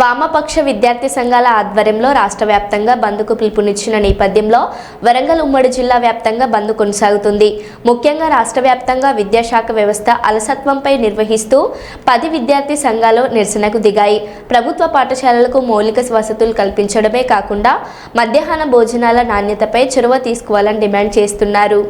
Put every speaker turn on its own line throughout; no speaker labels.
వామపక్ష విద్యార్థి సంఘాల ఆధ్వర్యంలో రాష్ట్ర వ్యాప్తంగా బంద్కు పిలుపునిచ్చిన నేపథ్యంలో వరంగల్ ఉమ్మడి జిల్లా వ్యాప్తంగా బంద్ కొనసాగుతుంది. ముఖ్యంగా రాష్ట్ర వ్యాప్తంగా విద్యాశాఖ వ్యవస్థ అలసత్వంపై నిర్వహిస్తూ 10 విద్యార్థి సంఘాలు నిరసనకు దిగాయి. ప్రభుత్వ పాఠశాలలకు మౌలిక వసతులు కల్పించడమే కాకుండా మధ్యాహ్న భోజనాల నాణ్యతపై చొరవ తీసుకోవాలని డిమాండ్ చేస్తున్నారు.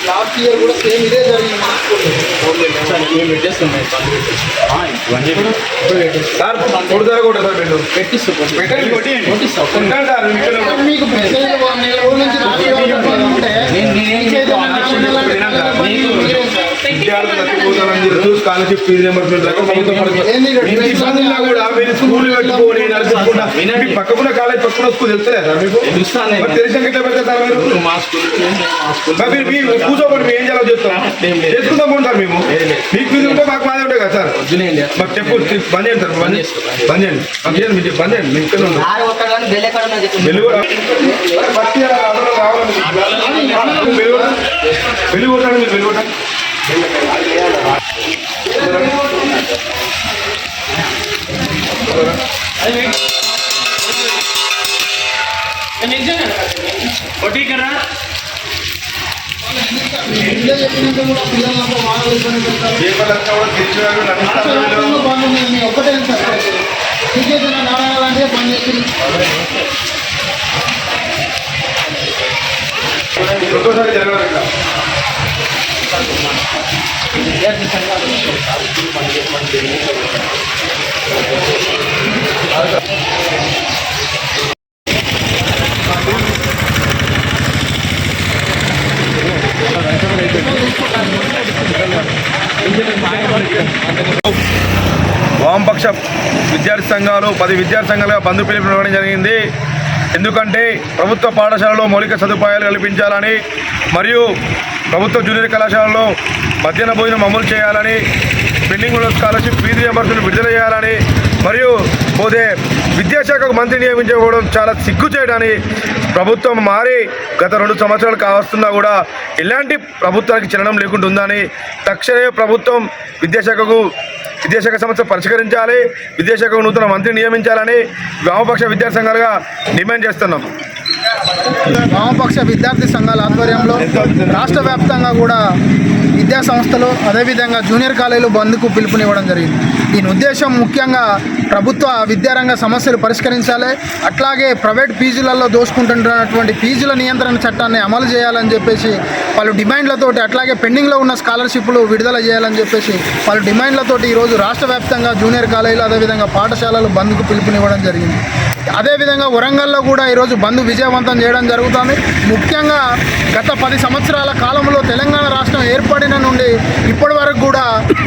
లాస్ట్ ఇయర్ కూడా సేమ్ ఇదే జరిగింది. మీకు
స్కాలర్షిప్ ఫీజు రియంబర్స్మెంట్ కూడా మీరు స్కూల్ పెట్టుకొని నడుచుకుంటా పక్కకున్న కాలేజ్ పక్కన స్కూల్ తెలుస్తలేదా మీకు? తెలిసిన గిట్ల పెడతారు మీరు కూర్చోబడి మేము ఏం చేయాలో చెప్తాం చేసుకుంటాం సార్. మేము మీకు ఫీజు ఉంటే మాకు మాదే ఉంటాయి కదా సార్. మాకు చెప్పు బంద్ చేయండి సార్. బంద్ చేయండి మీరు బంద్ చేయండి. మీకు వెలుగుతాడు మీరు వెలుగుతాడు.
ఒక్కటే సార్ నారాయణ లాంటిదే పని చేస్తుంది.
ఒక్కోసారి జరగాలి.
విద్యార్థి సంఘాలు
వామపక్ష విద్యార్థి సంఘాలు 10 విద్యార్థి సంఘాలుగా బంద్ పిలుపునివ్వడం జరిగింది. ఎందుకంటే ప్రభుత్వ పాఠశాలలో మౌలిక సదుపాయాలు కల్పించాలని మరియు ప్రభుత్వ జూనియర్ కళాశాలలో మధ్యాహ్న భోజనం అమలు చేయాలని, పెండింగ్ ఉన్న స్కాలర్షిప్ ఫీజు రియంబర్స్మెంట్ విడుదల చేయాలని మరియు పోతే విద్యాశాఖకు మంత్రి నియమించకపోవడం చాలా సిగ్గు చేయడాన్ని ప్రభుత్వం మారి గత 2 సంవత్సరాలు కావస్తున్నా కూడా ఎలాంటి ప్రభుత్వానికి చలనం లేకుండా ఉందని తక్షణమే ప్రభుత్వం విద్యాశాఖ సమస్య పరిష్కరించాలి, విద్యాశాఖకు నూతన మంత్రి నియమించాలని వామపక్ష విద్యార్థి సంఘాలుగా డిమాండ్ చేస్తున్నాం.
వామపక్ష విద్యార్థి సంఘాల ఆధ్వర్యంలో రాష్ట్ర వ్యాప్తంగా కూడా విద్యా సంస్థలు అదేవిధంగా జూనియర్ కాలేజీలు బంద్కు పిలుపునివ్వడం జరిగింది. దీని ఉద్దేశం ముఖ్యంగా ప్రభుత్వ విద్యారంగ సమస్యలు పరిష్కరించాలి, అట్లాగే ప్రైవేట్ ఫీజులలో దోచుకుంటున్నటువంటి ఫీజుల నియంత్రణ చట్టాన్ని అమలు చేయాలని చెప్పేసి పలు డిమాండ్లతోటి, అట్లాగే పెండింగ్లో ఉన్న స్కాలర్షిప్లు విడుదల చేయాలని చెప్పేసి పలు డిమాండ్లతోటి ఈరోజు రాష్ట్ర వ్యాప్తంగా జూనియర్ కాలేజీలు అదేవిధంగా పాఠశాలలు బంద్కు పిలుపునివ్వడం జరిగింది. అదేవిధంగా వరంగల్లో కూడా ఈరోజు బంద్ విజయవంతం చేయడం జరుగుతుంది. ముఖ్యంగా గత 10 సంవత్సరాల కాలంలో తెలంగాణ రాష్ట్రం ఏర్పడిన నుండి ఇప్పటి వరకు కూడా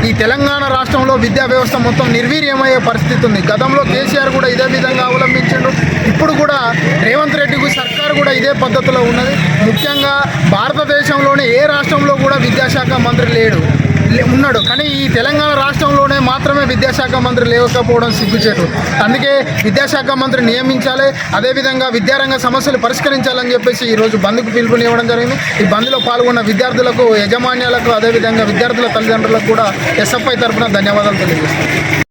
ఈ తెలంగాణ రాష్ట్రంలో విద్యా వ్యవస్థ మొత్తం నిర్వీర్యమయ్యే పరిస్థితి ఉంది. గతంలో కేసీఆర్ కూడా ఇదే విధంగా అవలంబించాడు. ఇప్పుడు కూడా రేవంత్ రెడ్డి సర్కారు కూడా ఇదే పద్ధతిలో ఉన్నది. ముఖ్యంగా భారతదేశంలోనే ఏ రాష్ట్రంలో కూడా విద్యాశాఖ మంత్రి ఉన్నాడు, కానీ ఈ తెలంగాణ రాష్ట్రంలోనే మాత్రమే విద్యాశాఖ మంత్రి లేకపోవడం సిగ్గుచేటు. అందుకే విద్యాశాఖ మంత్రి నియమించాలి, అదేవిధంగా విద్యారంగ సమస్యలు పరిష్కరించాలని చెప్పేసి ఈరోజు బంద్కు పిలుపునివ్వడం జరిగింది. ఈ బంద్లో పాల్గొన్న విద్యార్థులకు, యాజమాన్యాలకు, అదేవిధంగా విద్యార్థుల తల్లిదండ్రులకు కూడా ఎస్ఎఫ్ఐ తరఫున ధన్యవాదాలు తెలియజేస్తాను.